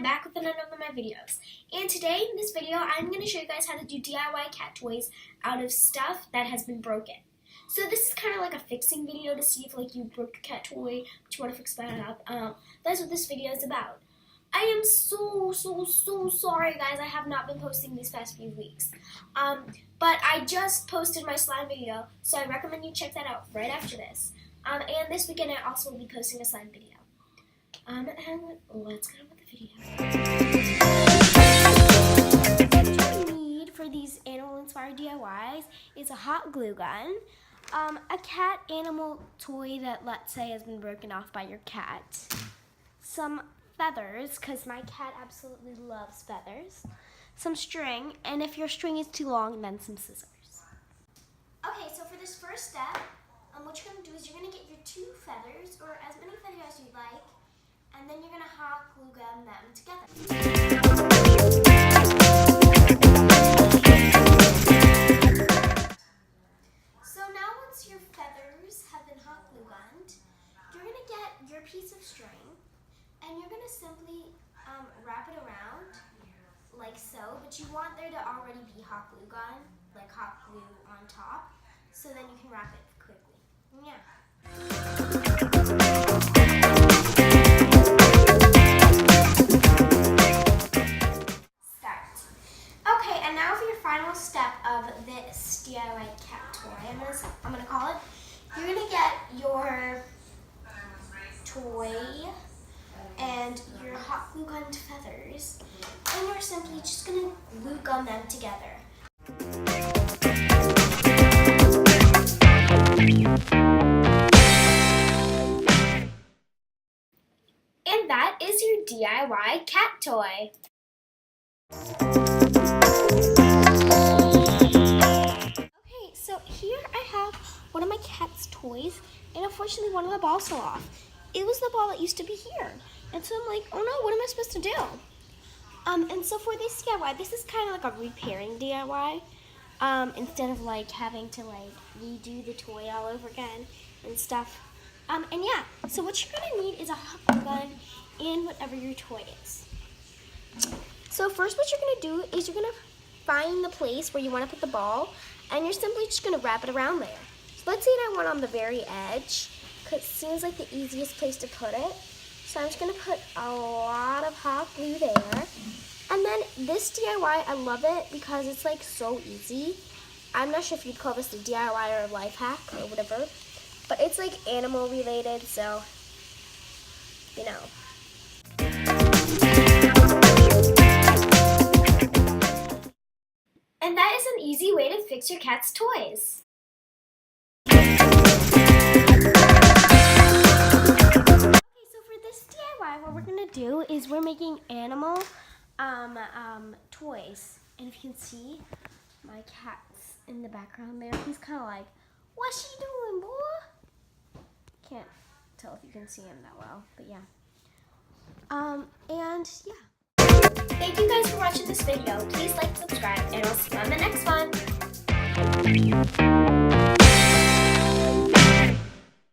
Back with another of my videos. And today in this video I'm going to show you guys how to do DIY cat toys out of stuff that has been broken. So this is kind of like a fixing video to see if like you broke a cat toy but you want to fix that up. That's what this video is about. I am so sorry guys, I have not been posting these past few weeks. But I just posted my slime video, so I recommend you check that out right after this. And this weekend I also will be posting a slime video. And let's get on with the video. What you need for these animal-inspired DIYs is a hot glue gun, a cat animal toy that, let's say, has been broken off by your cat, some feathers, because my cat absolutely loves feathers, some string, and if your string is too long, then some scissors. Okay, so for this first step, what you're going to do is you're going to get your 2 feathers, or as many feathers as you like, and then you're going to hot glue gun them together. So now once your feathers have been hot glue gunned, you're going to get your piece of string and you're going to simply wrap it around like so, but you want there to already be hot glue gun, like hot glue on top, so then you can wrap it quickly. Yeah. Final step of this DIY cat toy, I'm gonna call it. You're gonna get your toy and your hot glue gunned feathers, and you're simply just gonna glue gun them together. And that is your DIY cat toy. So here I have one of my cat's toys, and unfortunately one of the balls fell off. It was the ball that used to be here. And so I'm like, oh no, what am I supposed to do? And so for this DIY, this is kind of like a repairing DIY. Instead of like having to like redo the toy all over again and stuff. And yeah, so what you're gonna need is a hot glue gun and whatever your toy is. So first what you're gonna do is you're gonna find the place where you wanna put the ball, and you're simply just gonna wrap it around there. So let's say I want on the very edge, because it seems like the easiest place to put it. So I'm just gonna put a lot of hot glue there. And then this DIY, I love it because it's like so easy. I'm not sure if you'd call this a DIY or a life hack or whatever, but it's like animal related, so, you know. And that is an easy way to fix your cat's toys. Okay, so for this DIY, what we're going to do is we're making animal toys. And if you can see, my cat's in the background there. He's kind of like, what's she doing, boy? Can't tell if you can see him that well, but yeah. And yeah. Thank you guys for watching this video. Please like, subscribe, and I'll see you on the next one.